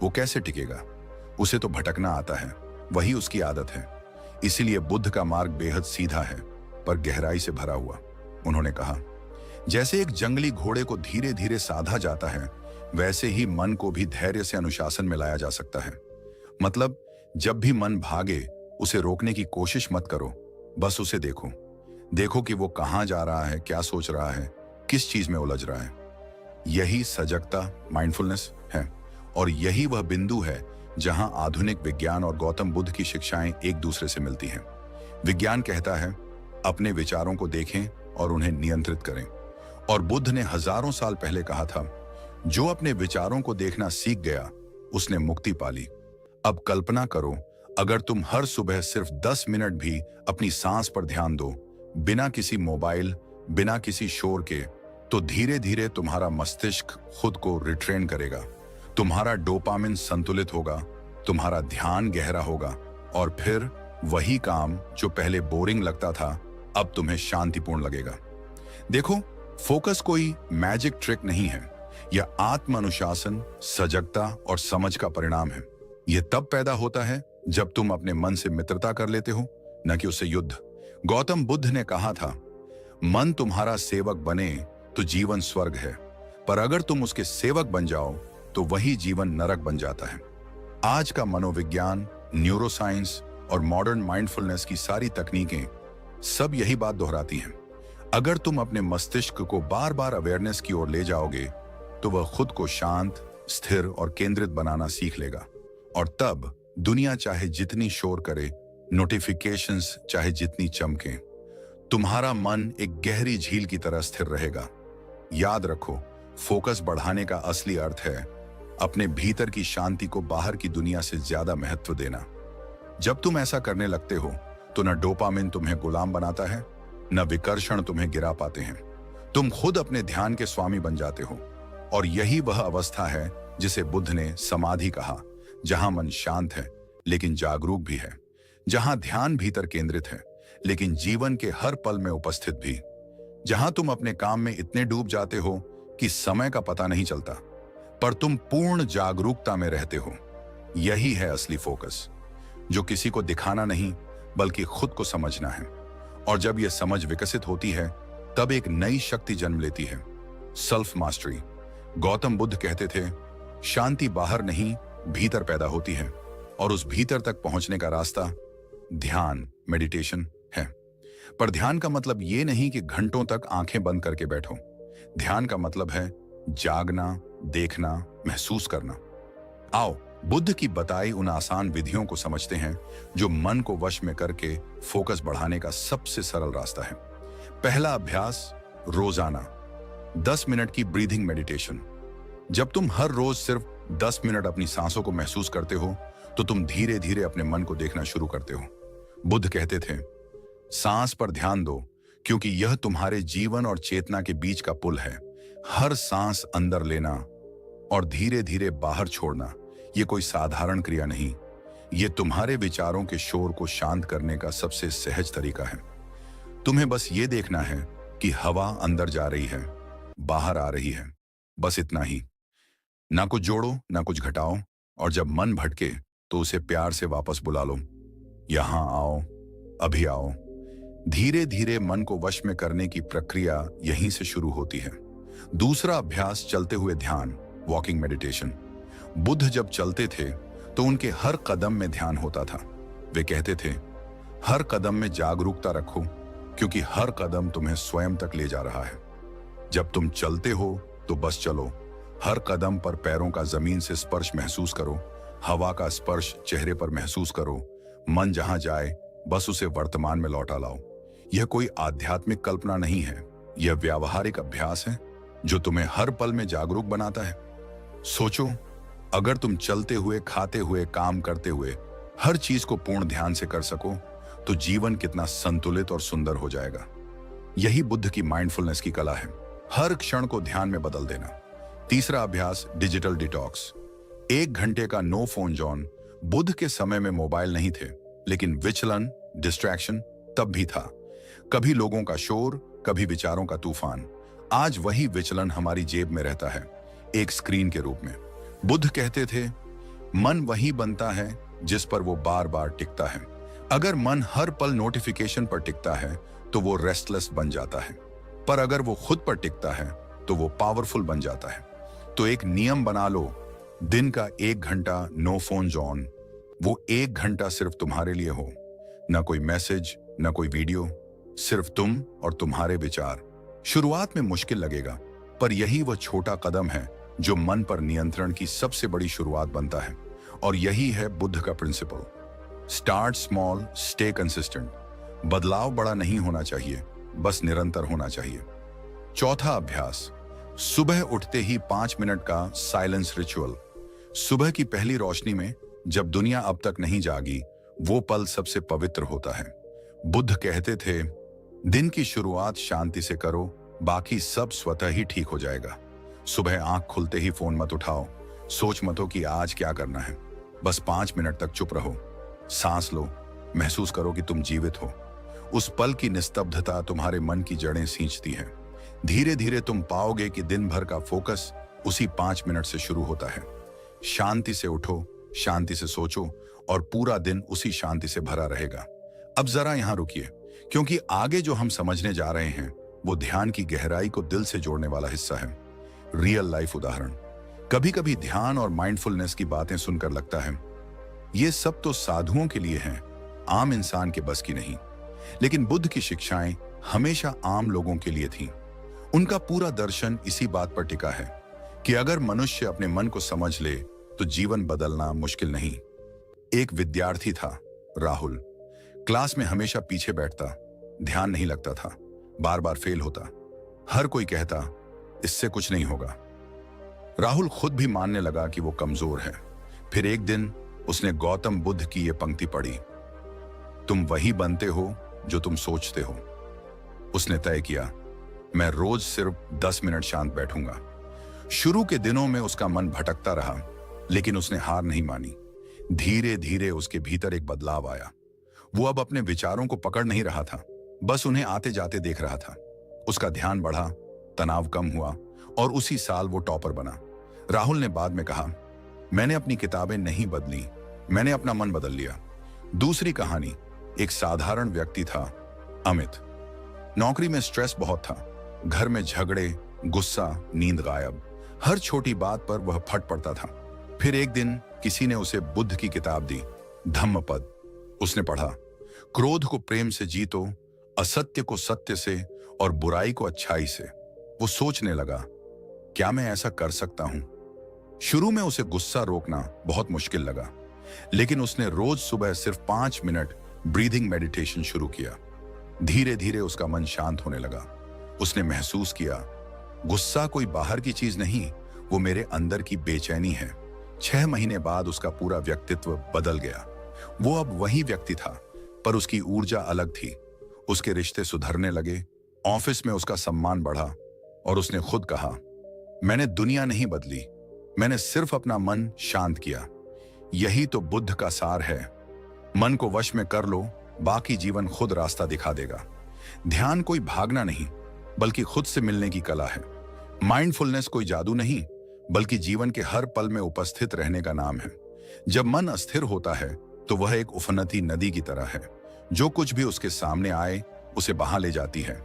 वो कैसे टिकेगा? उसे तो भटकना आता है, वही उसकी आदत है। इसीलिए बुद्ध का मार्ग बेहद सीधा है पर गहराई से भरा हुआ। उन्होंने कहा, जैसे एक जंगली घोड़े को धीरे धीरे साधा जाता है, वैसे ही मन को भी धैर्य से अनुशासन में लाया जा सकता है। मतलब जब भी मन भागे उसे रोकने की कोशिश मत करो, बस उसे देखो। देखो कि वो कहां जा रहा है, क्या सोच रहा है, किस चीज में उलझ रहा है। यही सजगता, माइंडफुलनेस है। और यही वह बिंदु है जहां आधुनिक विज्ञान और गौतम बुद्ध की शिक्षाएं एक दूसरे से मिलती हैं। विज्ञान कहता है अपने विचारों को देखें और उन्हें नियंत्रित करें, और बुद्ध ने हजारों साल पहले कहा था जो अपने विचारों को देखना सीख गया उसने मुक्ति पा ली। अब कल्पना करो, अगर तुम हर सुबह सिर्फ 10 मिनट भी अपनी सांस पर ध्यान दो, बिना किसी मोबाइल, बिना किसी शोर के, तो धीरे धीरे तुम्हारा मस्तिष्क खुद को रिट्रेन करेगा। तुम्हारा डोपामिन संतुलित होगा, तुम्हारा ध्यान गहरा होगा, और फिर वही काम जो पहले बोरिंग लगता था अब तुम्हें शांतिपूर्ण लगेगा। देखो, फोकस कोई मैजिक ट्रिक नहीं है। यह आत्म अनुशासन, सजगता और समझ का परिणाम है। यह तब पैदा होता है जब तुम अपने मन से मित्रता कर लेते हो, न कि उससे युद्ध। गौतम बुद्ध ने कहा था मन तुम्हारा सेवक बने तो जीवन स्वर्ग है, पर अगर तुम उसके सेवक बन जाओ तो वही जीवन नरक बन जाता है। आज का मनोविज्ञान, न्यूरोसाइंस और मॉडर्न माइंडफुलनेस की सारी तकनीकें सब यही बात दोहराती हैं। अगर तुम अपने मस्तिष्क को बार बार अवेयरनेस की ओर ले जाओगे तो वह खुद को शांत, स्थिर और केंद्रित बनाना सीख लेगा। और तब दुनिया चाहे जितनी शोर करे, नोटिफिकेशंस चाहे जितनी चमके, तुम्हारा मन एक गहरी झील की तरह स्थिर रहेगा। याद रखो, फोकस बढ़ाने का असली अर्थ है अपने भीतर की शांति को बाहर की दुनिया से ज्यादा महत्व देना। जब तुम ऐसा करने लगते हो तो न डोपामिन तुम्हें गुलाम बनाता है, न विकर्षण तुम्हें गिरा पाते हैं। तुम खुद अपने ध्यान के स्वामी बन जाते हो। और यही वह अवस्था है जिसे बुद्ध ने समाधि कहा, जहां मन शांत है लेकिन जागरूक भी है, जहां ध्यान भीतर केंद्रित है लेकिन जीवन के हर पल में उपस्थित भी, जहां तुम अपने काम में इतने डूब जाते हो कि समय का पता नहीं चलता, पर तुम पूर्ण जागरूकता में रहते हो। यही है असली फोकस, जो किसी को दिखाना नहीं बल्कि खुद को समझना है। और जब यह समझ विकसित होती है तब एक नई शक्ति जन्म लेती है, सेल्फ मास्टरी। गौतम बुद्ध कहते थे शांति बाहर नहीं भीतर पैदा होती है, और उस भीतर तक पहुंचने का रास्ता ध्यान, मेडिटेशन है। पर ध्यान का मतलब यह नहीं कि घंटों तक आंखें बंद करके बैठो। ध्यान का मतलब है जागना, देखना, महसूस करना। आओ बुद्ध की बताई उन आसान विधियों को समझते हैं जो मन को वश में करके फोकस बढ़ाने का सबसे सरल रास्ता है। पहला अभ्यास, रोजाना 10 मिनट की ब्रीदिंग मेडिटेशन। जब तुम हर रोज सिर्फ 10 मिनट अपनी सांसों को महसूस करते हो तो तुम धीरे धीरे अपने मन को देखना शुरू करते हो। बुद्ध कहते थे सांस पर ध्यान दो, क्योंकि यह तुम्हारे जीवन और चेतना के बीच का पुल है। हर सांस अंदर लेना और धीरे धीरे बाहर छोड़ना, यह कोई साधारण क्रिया नहीं, यह तुम्हारे विचारों के शोर को शांत करने का सबसे सहज तरीका है। तुम्हें बस ये देखना है कि हवा अंदर जा रही है, बाहर आ रही है, बस इतना ही। ना कुछ जोड़ो, ना कुछ घटाओ। और जब मन भटके तो उसे प्यार से वापस बुला लो, यहां आओ, अभी आओ। धीरे धीरे मन को वश में करने की प्रक्रिया यहीं से शुरू होती है। दूसरा अभ्यास, चलते हुए ध्यान, वॉकिंग मेडिटेशन। बुद्ध जब चलते थे तो उनके हर कदम में ध्यान होता था। वे कहते थे हर कदम में जागरूकता रखो, क्योंकि हर कदम तुम्हें स्वयं तक ले जा रहा है। जब तुम चलते हो तो बस चलो, हर कदम पर पैरों का जमीन से स्पर्श महसूस करो, हवा का स्पर्श चेहरे पर महसूस करो। मन जहां जाए बस उसे वर्तमान में लौटा लाओ। यह कोई आध्यात्मिक कल्पना नहीं है, यह व्यावहारिक अभ्यास है जो तुम्हें हर पल में जागरूक बनाता है। सोचो, अगर तुम चलते हुए, खाते हुए, काम करते हुए हर चीज को पूर्ण ध्यान से कर सको तो जीवन कितना संतुलित और सुंदर हो जाएगा। यही बुद्ध की माइंडफुलनेस की कला है, हर क्षण को ध्यान में बदल देना। तीसरा अभ्यास, डिजिटल डिटॉक्स। 1 घंटे का नो फोन जोन। बुद्ध के समय में मोबाइल नहीं थे, लेकिन विचलन, डिस्ट्रैक्शन तब भी था। कभी लोगों का शोर, कभी विचारों का तूफान। आज वही विचलन हमारी जेब में रहता है, एक स्क्रीन के रूप में। बुद्ध कहते थे मन वही बनता है जिस पर वो बार बार टिकता है। अगर मन हर पल नोटिफिकेशन पर टिकता है तो वो रेस्टलेस बन जाता है, पर अगर वो खुद पर टिकता है तो वो पावरफुल बन जाता है। तो एक नियम बना लो, दिन का 1 घंटा नो फोन जोन। वो 1 घंटा सिर्फ तुम्हारे लिए हो, ना कोई मैसेज, ना कोई वीडियो, सिर्फ तुम और तुम्हारे विचार। शुरुआत में मुश्किल लगेगा, पर यही वह छोटा कदम है जो मन पर नियंत्रण की सबसे बड़ी शुरुआत बनता है। और यही है बुद्ध का principle. Start small, stay consistent. बदलाव बड़ा नहीं होना चाहिए, बस निरंतर होना चाहिए। चौथा अभ्यास, सुबह उठते ही 5 मिनट का साइलेंस रिचुअल। सुबह की पहली रोशनी में, जब दुनिया अब तक नहीं जागी, वो पल सबसे पवित्र होता है। बुद्ध कहते थे, दिन की शुरुआत शांति से करो, बाकी सब स्वतः ही ठीक हो जाएगा। सुबह आंख खुलते ही फोन मत उठाओ, सोच मत हो कि आज क्या करना है। बस 5 मिनट तक चुप रहो, सांस लो, महसूस करो कि तुम जीवित हो। उस पल की निस्तब्धता तुम्हारे मन की जड़ें सींचती है। धीरे धीरे तुम पाओगे कि दिन भर का फोकस उसी 5 मिनट से शुरू होता है। शांति से उठो, शांति से सोचो, और पूरा दिन उसी शांति से भरा रहेगा। अब जरा यहां रुकिए, क्योंकि आगे जो हम समझने जा रहे हैं वो ध्यान की गहराई को दिल से जोड़ने वाला हिस्सा है। रियल लाइफ उदाहरण। कभी कभी ध्यान और माइंडफुलनेस की बातें सुनकर लगता है ये सब तो साधुओं के लिए हैं, आम इंसान के बस की नहीं। लेकिन बुद्ध की शिक्षाएं हमेशा आम लोगों के लिए थीं। उनका पूरा दर्शन इसी बात पर टिका है कि अगर मनुष्य अपने मन को समझ ले तो जीवन बदलना मुश्किल नहीं। एक विद्यार्थी था, राहुल। क्लास में हमेशा पीछे बैठता, ध्यान नहीं लगता था, बार बार फेल होता। हर कोई कहता इससे कुछ नहीं होगा। राहुल खुद भी मानने लगा कि वो कमजोर है। फिर एक दिन उसने गौतम बुद्ध की ये पंक्ति पढ़ी, तुम वही बनते हो जो तुम सोचते हो। उसने तय किया, मैं रोज सिर्फ 10 मिनट शांत बैठूंगा। शुरू के दिनों में उसका मन भटकता रहा, लेकिन उसने हार नहीं मानी। धीरे धीरे उसके भीतर एक बदलाव आया। वो अब अपने विचारों को पकड़ नहीं रहा था, बस उन्हें आते जाते देख रहा था। उसका ध्यान बढ़ा, तनाव कम हुआ, और उसी साल वो टॉपर बना। राहुल ने बाद में कहा, मैंने अपनी किताबें नहीं बदली, मैंने अपना मन बदल लिया। दूसरी कहानी, एक साधारण व्यक्ति था, अमित। नौकरी में स्ट्रेस बहुत था, घर में झगड़े, गुस्सा, नींद गायब। हर छोटी बात पर वह फट पड़ता था। फिर एक दिन किसी ने उसे बुद्ध की किताब दी, धम्मपद। उसने पढ़ा, क्रोध को प्रेम से जीतो, असत्य को सत्य से, और बुराई को अच्छाई से। वो सोचने लगा, क्या मैं ऐसा कर सकता हूं? शुरू में उसे गुस्सा रोकना बहुत मुश्किल लगा, लेकिन उसने रोज सुबह सिर्फ 5 मिनट ब्रीदिंग मेडिटेशन शुरू किया। धीरे धीरे उसका मन शांत होने लगा। उसने महसूस किया, गुस्सा कोई बाहर की चीज नहीं, वो मेरे अंदर की बेचैनी है। 6 महीने बाद उसका पूरा व्यक्तित्व बदल गया। वो अब वही व्यक्ति था, पर उसकी ऊर्जा अलग थी। उसके रिश्ते सुधरने लगे, ऑफिस में उसका सम्मान बढ़ा, और उसने खुद कहा, मैंने दुनिया नहीं बदली, मैंने सिर्फ अपना मन शांत किया। यही तो बुद्ध का सार है। मन को वश में कर लो, बाकी जीवन खुद रास्ता दिखा देगा। ध्यान कोई भागना नहीं, बल्कि खुद से मिलने की कला है। माइंडफुलनेस कोई जादू नहीं, बल्कि जीवन के हर पल में उपस्थित रहने का नाम है। जब मन अस्थिर होता है तो वह एक उफनती नदी की तरह है। जो कुछ भी उसके सामने आए उसे बहा ले जाती है,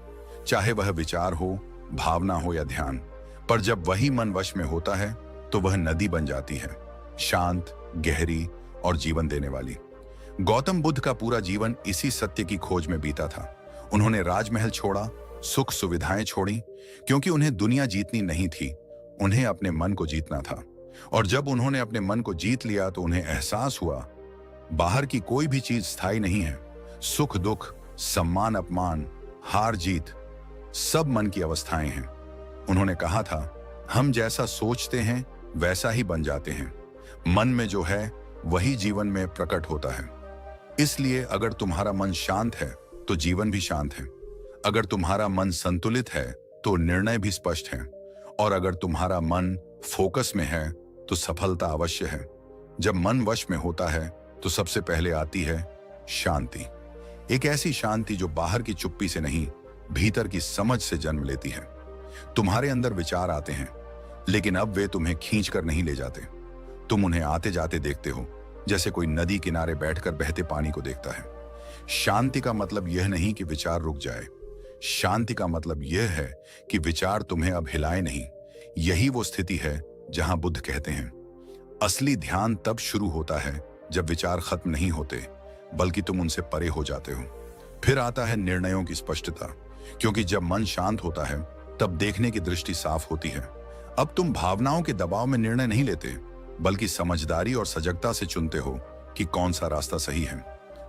चाहे वह विचार हो, भावना हो या ध्यान। पर जब वही मन वश में होता है तो वह नदी बन जाती है, शांत, गहरी और जीवन देने वाली। गौतम बुद्ध का पूरा जीवन इसी सत्य की खोज में बीता था। उन्होंने राजमहल छोड़ा, सुख सुविधाएं छोड़ी, क्योंकि उन्हें दुनिया जीतनी नहीं थी, उन्हें अपने मन को जीतना था। और जब उन्होंने अपने मन को जीत लिया तो उन्हें एहसास हुआ, बाहर की कोई भी चीज स्थायी नहीं है। सुख दुख, सम्मान अपमान, हार जीत, सब मन की अवस्थाएं हैं। उन्होंने कहा था, हम जैसा सोचते हैं वैसा ही बन जाते हैं। मन में जो है वही जीवन में प्रकट होता है। इसलिए अगर तुम्हारा मन शांत है तो जीवन भी शांत है। अगर तुम्हारा मन संतुलित है तो निर्णय भी स्पष्ट है। और अगर तुम्हारा मन फोकस में है तो सफलता अवश्य है। जब मन वश में होता है तो सबसे पहले आती है शांति। एक ऐसी शांति जो बाहर की चुप्पी से नहीं, भीतर की समझ से जन्म लेती है। तुम्हारे अंदर विचार आते हैं, लेकिन अब वे तुम्हें खींच कर नहीं ले जाते। तुम उन्हें आते जाते देखते हो, जैसे कोई नदी किनारे बैठकर बहते पानी को देखता है। शांति का मतलब यह नहीं कि विचार रुक जाए। शांति का मतलब यह है कि विचार तुम्हें अब हिलाए नहीं। यही वो स्थिति है जहां बुद्ध कहते हैं, असली ध्यान तब शुरू होता है जब विचार खत्म नहीं होते, बल्कि तुम उनसे परे हो जाते हो। फिर आता है निर्णयों की स्पष्टता। क्योंकि जब मन शांत होता है तब देखने की दृष्टि साफ होती है। अब तुम भावनाओं के दबाव में निर्णय नहीं लेते, बल्कि समझदारी और सजगता से चुनते हो कि कौन सा रास्ता सही है।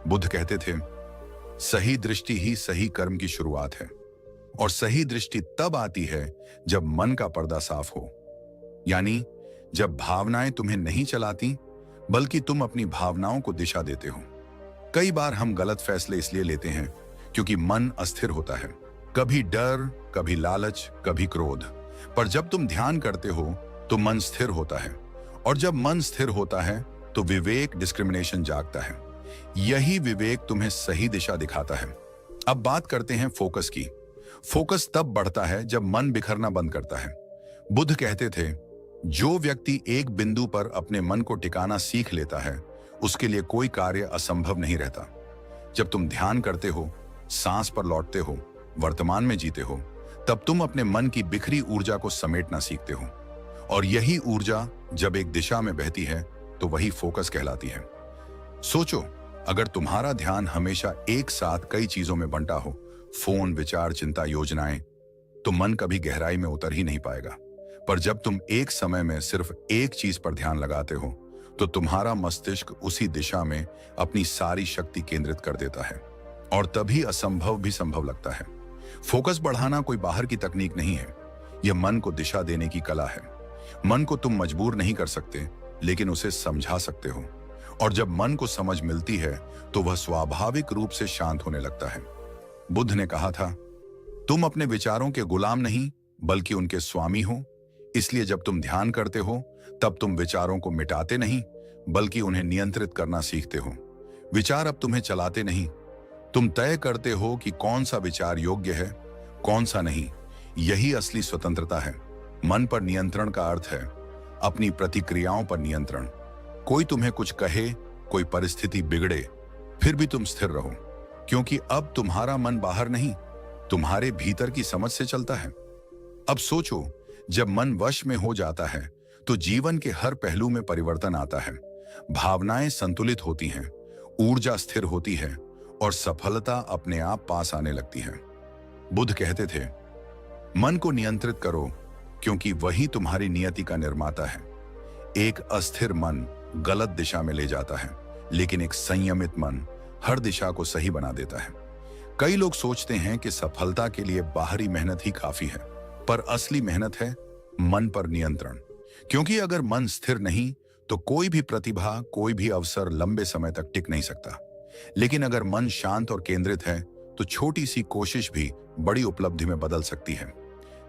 बुद्ध कहते थे, सही दृष्टि ही सही कर्म की शुरुआत है, और सही दृष्टि तब आती है जब मन का पर्दा साफ हो, यानी जब भावनाएं तुम्हें नहीं चलाती, बल्कि तुम अपनी भावनाओं को दिशा देते हो। कई बार हम गलत फैसले इसलिए लेते हैं क्योंकि मन अस्थिर होता है, कभी डर, कभी लालच, कभी क्रोध। पर जब तुम ध्यान करते हो तो मन स्थिर होता है, और जब मन स्थिर होता है तो विवेक, डिस्क्रिमिनेशन जागता है। यही विवेक तुम्हें सही दिशा दिखाता है। अब बात करते हैं फोकस की। फोकस तब बढ़ता है जब मन बिखरना बंद करता है। बुद्ध कहते थे, जो व्यक्ति एक बिंदु पर अपने मन को टिकाना सीख लेता है, उसके लिए कोई कार्य असंभव नहीं रहता। जब तुम ध्यान करते हो, सांस पर लौटते हो, वर्तमान में जीते हो, तब तुम अपने मन की बिखरी ऊर्जा को समेटना सीखते हो, और यही ऊर्जा जब एक दिशा में बहती है तो वही फोकस कहलाती है। सोचो, अगर तुम्हारा ध्यान हमेशा एक साथ कई चीजों में बंटा हो, फोन, विचार, चिंता, योजनाएं, तो मन कभी गहराई में उतर ही नहीं पाएगा। पर जब तुम एक समय में सिर्फ एक चीज पर ध्यान लगाते हो तो तुम्हारा मस्तिष्क उसी दिशा में अपनी सारी शक्ति केंद्रित कर देता है, और तभी असंभव भी संभव लगता है। फोकस बढ़ाना कोई बाहर की तकनीक नहीं है, यह मन को दिशा देने की कला है। मन को तुम मजबूर नहीं कर सकते, लेकिन उसे समझा सकते हो, और जब मन को समझ मिलती है तो वह स्वाभाविक रूप से शांत होने लगता है। बुद्ध ने कहा था, तुम अपने विचारों के गुलाम नहीं बल्कि उनके स्वामी हो। इसलिए जब तुम ध्यान करते हो तब तुम विचारों को मिटाते नहीं बल्कि उन्हें नियंत्रित करना सीखते हो। विचार अब तुम्हें चलाते नहीं, तुम तय करते हो कि कौन सा विचार योग्य है, कौन सा नहीं। यही असली स्वतंत्रता है। मन पर नियंत्रण का अर्थ है अपनी प्रतिक्रियाओं पर नियंत्रण। कोई तुम्हें कुछ कहे, कोई परिस्थिति बिगड़े, फिर भी तुम स्थिर रहो, क्योंकि अब तुम्हारा मन बाहर नहीं, तुम्हारे भीतर की समझ से चलता है। अब सोचो, जब मन वश में हो जाता है तो जीवन के हर पहलू में परिवर्तन आता है। भावनाएं संतुलित होती हैं, ऊर्जा स्थिर होती है, और सफलता अपने आप पास आने लगती है। बुद्ध कहते थे, मन को नियंत्रित करो, क्योंकि वही तुम्हारी नियति का निर्माता है। एक अस्थिर मन गलत दिशा में ले जाता है, लेकिन एक संयमित मन हर दिशा को सही बना देता है। कई लोग सोचते हैं कि सफलता के लिए बाहरी मेहनत ही काफी है, पर असली मेहनत है मन पर नियंत्रण। क्योंकि अगर मन स्थिर नहीं तो कोई भी प्रतिभा, कोई भी अवसर लंबे समय तक टिक नहीं सकता। लेकिन अगर मन शांत और केंद्रित है तो छोटी सी कोशिश भी बड़ी उपलब्धि में बदल सकती है।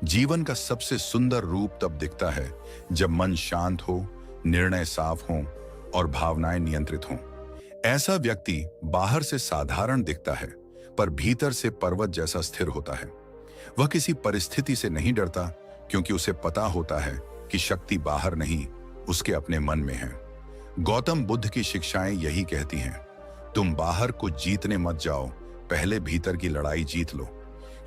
जीवन का सबसे सुंदर रूप तब दिखता है जब मन शांत हो, निर्णय साफ हों और भावनाएं नियंत्रित हों। ऐसा व्यक्ति बाहर से साधारण दिखता है, पर भीतर से पर्वत जैसा स्थिर होता है। वह किसी परिस्थिति से नहीं डरता, क्योंकि उसे पता होता है कि शक्ति बाहर नहीं, उसके अपने मन में है। गौतम बुद्ध की शिक्षाएं यही कहती हैं, तुम बाहर कुछ जीतने मत जाओ, पहले भीतर की लड़ाई जीत लो।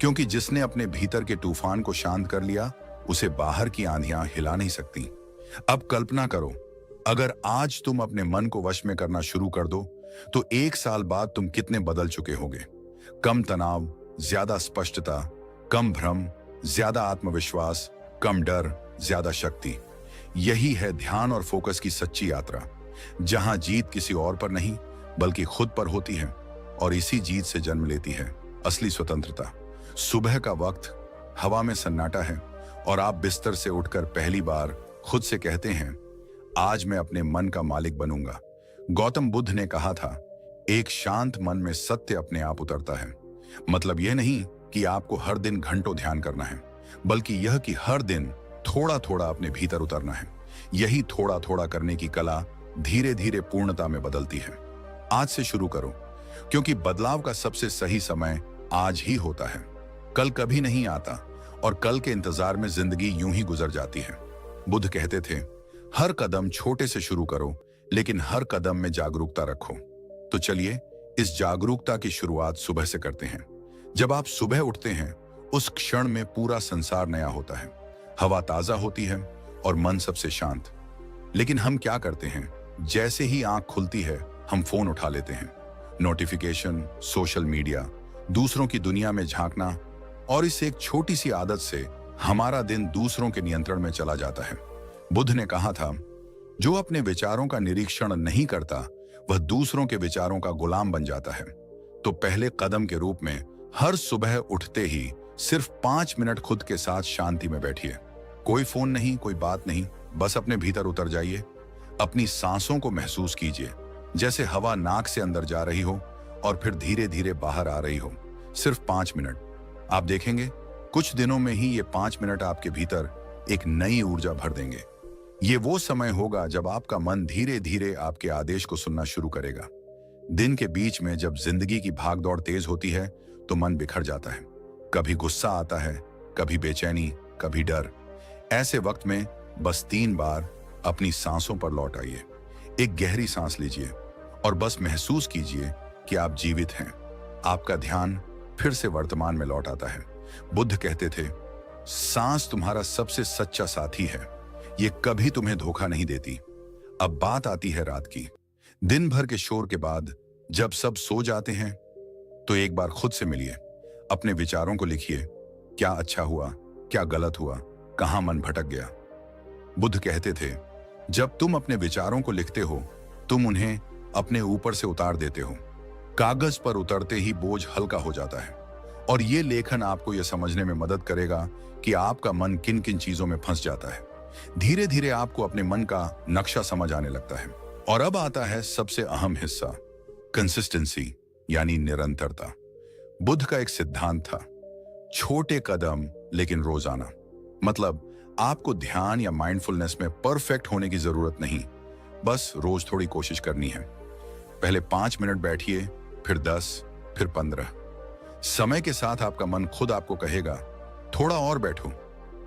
क्योंकि जिसने अपने भीतर के तूफान को शांत कर लिया, उसे बाहर की आंधियां हिला नहीं सकती। अब कल्पना करो, अगर आज तुम अपने मन को वश में करना शुरू कर दो तो 1 साल बाद तुम कितने बदल चुके होगे। कम तनाव, ज्यादा स्पष्टता, कम भ्रम, ज्यादा आत्मविश्वास, कम डर, ज्यादा शक्ति। यही है ध्यान और फोकस की सच्ची यात्रा, जहां जीत किसी और पर नहीं बल्कि खुद पर होती है, और इसी जीत से जन्म लेती है असली स्वतंत्रता। सुबह का वक्त, हवा में सन्नाटा है, और आप बिस्तर से उठकर पहली बार खुद से कहते हैं, आज मैं अपने मन का मालिक बनूंगा। गौतम बुद्ध ने कहा था, एक शांत मन में सत्य अपने आप उतरता है। मतलब यह नहीं कि आपको हर दिन घंटों ध्यान करना है, बल्कि यह कि हर दिन थोड़ा थोड़ा अपने भीतर उतरना है। यही थोड़ा थोड़ा करने की कला धीरे धीरे पूर्णता में बदलती है। आज से शुरू करो, क्योंकि बदलाव का सबसे सही समय आज ही होता है। कल कभी नहीं आता, और कल के इंतजार में जिंदगी यूं ही गुजर जाती है। बुद्ध कहते थे, हर कदम छोटे से शुरू करो, लेकिन हर कदम में जागरूकता रखो। तो चलिए इस जागरूकता की शुरुआत सुबह से करते हैं। जब आप सुबह उठते हैं, उस क्षण में पूरा संसार नया होता है। हवा ताजा होती है और मन सबसे शांत। लेकिन हम क्या करते हैं, जैसे ही आंख खुलती है हम फोन उठा लेते हैं। नोटिफिकेशन, सोशल मीडिया, दूसरों की दुनिया में झांकना, और इस एक छोटी सी आदत से हमारा दिन दूसरों के नियंत्रण में चला जाता है। बुद्ध ने कहा था, जो अपने विचारों का निरीक्षण नहीं करता वह दूसरों के विचारों का गुलाम बन जाता है। तो पहले कदम के रूप में हर सुबह उठते ही सिर्फ 5 मिनट खुद के साथ शांति में बैठिए। कोई फोन नहीं, कोई बात नहीं, बस अपने भीतर उतर जाइए। अपनी सांसों को महसूस कीजिए, जैसे हवा नाक से अंदर जा रही हो और फिर धीरे धीरे बाहर आ रही हो। सिर्फ 5 मिनट। आप देखेंगे कुछ दिनों में ही ये 5 मिनट आपके भीतर एक नई ऊर्जा भर देंगे। ये वो समय होगा जब आपका मन धीरे धीरे आपके आदेश को सुनना शुरू करेगा। दिन के बीच में जब जिंदगी की भागदौड़ तेज होती है तो मन बिखर जाता है। कभी गुस्सा आता है, कभी बेचैनी, कभी डर। ऐसे वक्त में बस 3 बार अपनी सांसों पर लौट आइए। एक गहरी सांस लीजिए और बस महसूस कीजिए कि आप जीवित हैं। आपका ध्यान फिर से वर्तमान में लौट आता है। बुद्ध कहते थे, सांस तुम्हारा सबसे सच्चा साथी है, ये कभी तुम्हें धोखा नहीं देती। अब बात आती है रात की। दिन भर के शोर के बाद जब सब सो जाते हैं तो एक बार खुद से मिलिए। अपने विचारों को लिखिए। क्या अच्छा हुआ, क्या गलत हुआ, कहां मन भटक गया। बुद्ध कहते थे, जब तुम अपने विचारों को लिखते हो तुम उन्हें अपने ऊपर से उतार देते हो। कागज पर उतरते ही बोझ हल्का हो जाता है। और ये लेखन आपको यह समझने में मदद करेगा कि आपका मन किन किन चीजों में फंस जाता है। धीरे धीरे आपको अपने मन का नक्शा समझ आने लगता है। और अब आता है सबसे अहम हिस्सा, कंसिस्टेंसी यानी निरंतरता। बुद्ध का एक सिद्धांत था, छोटे कदम लेकिन रोजाना। मतलब आपको ध्यान या माइंडफुलनेस में परफेक्ट होने की जरूरत नहीं, बस रोज थोड़ी कोशिश करनी है। पहले 5 मिनट बैठिए, फिर 10, फिर 15। समय के साथ आपका मन खुद आपको कहेगा, थोड़ा और बैठो।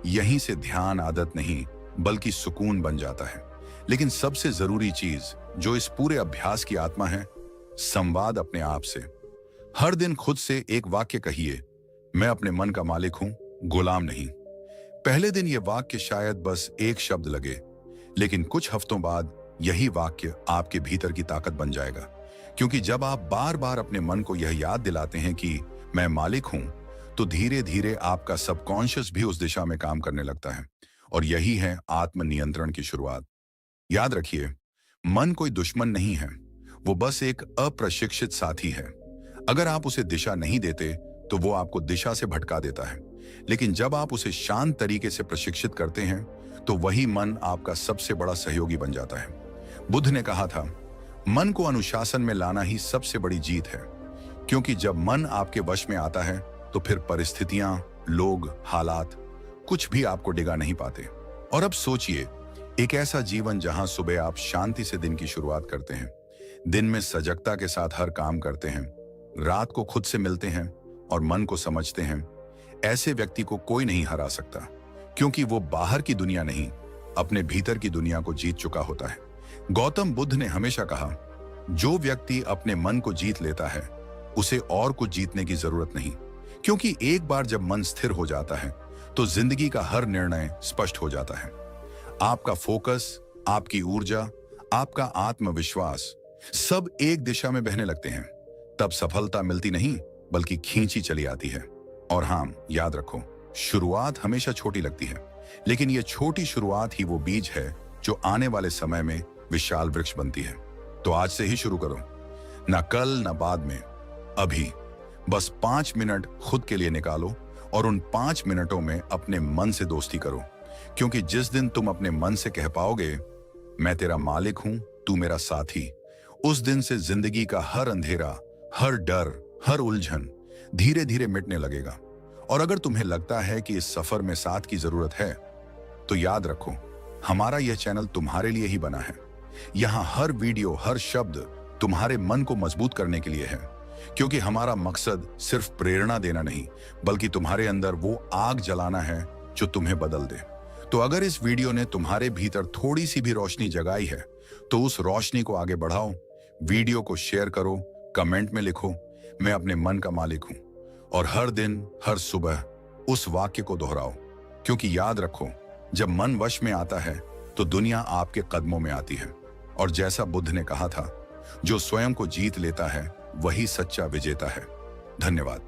यहीं से ध्यान आदत नहीं बल्कि सुकून बन जाता है। लेकिन सबसे जरूरी चीज जो इस पूरे अभ्यास की आत्मा है, संवाद अपने आप से। हर दिन खुद से एक वाक्य कहिए, मैं अपने मन का मालिक हूं, गुलाम नहीं। पहले दिन यह वाक्य शायद बस एक शब्द लगे, लेकिन कुछ हफ्तों बाद यही वाक्य आपके भीतर की ताकत बन जाएगा। क्योंकि जब आप बार बार अपने मन को यह याद दिलाते हैं कि मैं मालिक हूं, तो धीरे धीरे आपका सबकॉन्शियस भी उस दिशा में काम करने लगता है। और यही है आत्म नियंत्रण की शुरुआत। याद रखिए, मन कोई दुश्मन नहीं है, वो बस एक अप्रशिक्षित साथी है। अगर आप उसे दिशा नहीं देते तो वो आपको दिशा से भटका देता है। लेकिन जब आप उसे शांत तरीके से प्रशिक्षित करते हैं तो वही मन आपका सबसे बड़ा सहयोगी बन जाता है। बुद्ध ने कहा था, मन को अनुशासन में लाना ही सबसे बड़ी जीत है। क्योंकि जब मन आपके वश में आता है तो फिर परिस्थितियां, लोग, हालात कुछ भी आपको डिगा नहीं पाते। और अब सोचिए, एक ऐसा जीवन जहां सुबह आप शांति से दिन की शुरुआत करते हैं, दिन में सजगता के साथ हर काम करते हैं, रात को खुद से मिलते हैं और मन को समझते हैं। ऐसे व्यक्ति को कोई नहीं हरा सकता, क्योंकि वो बाहर की दुनिया नहीं, अपने भीतर की दुनिया को जीत चुका होता है। गौतम बुद्ध ने हमेशा कहा, जो व्यक्ति अपने मन को जीत लेता है उसे और कुछ जीतने की जरूरत नहीं। क्योंकि एक बार जब मन स्थिर हो जाता है तो जिंदगी का हर निर्णय स्पष्ट हो जाता है। आपका फोकस, आपकी ऊर्जा, आपका आत्मविश्वास सब एक दिशा में बहने लगते हैं। तब सफलता मिलती नहीं बल्कि खींची चली आती है। और हाँ, याद रखो, शुरुआत हमेशा छोटी लगती है, लेकिन ये छोटी शुरुआत ही वो बीज है जो आने वाले समय में विशाल वृक्ष बनती है। तो आज से ही शुरू करो, ना कल ना बाद में, अभी। बस 5 मिनट खुद के लिए निकालो और उन 5 मिनटों में अपने मन से दोस्ती करो। क्योंकि जिस दिन तुम अपने मन से कह पाओगे, मैं तेरा मालिक हूं, तू मेरा साथी, उस दिन से जिंदगी का हर अंधेरा, हर डर, हर उलझन धीरे धीरे मिटने लगेगा। और अगर तुम्हें लगता है कि इस सफर में साथ की जरूरत है, तो याद रखो, हमारा यह चैनल तुम्हारे लिए ही बना है। यहाँ हर वीडियो, हर शब्द तुम्हारे मन को मजबूत करने के लिए है। क्योंकि हमारा मकसद सिर्फ प्रेरणा देना नहीं, बल्कि तुम्हारे अंदर वो आग जलाना है जो तुम्हें बदल दे। तो अगर इस वीडियो ने तुम्हारे भीतर थोड़ी सी भी रोशनी जगाई है, तो उस रोशनी को आगे बढ़ाओ। वीडियो को शेयर करो, कमेंट में लिखो, मैं अपने मन का मालिक हूं। और हर दिन, हर सुबह उस वाक्य को दोहराओ। क्योंकि याद रखो, जब मन वश में आता है तो दुनिया आपके कदमों में आती है। और जैसा बुद्ध ने कहा था, जो स्वयं को जीत लेता है वही सच्चा विजेता है। धन्यवाद।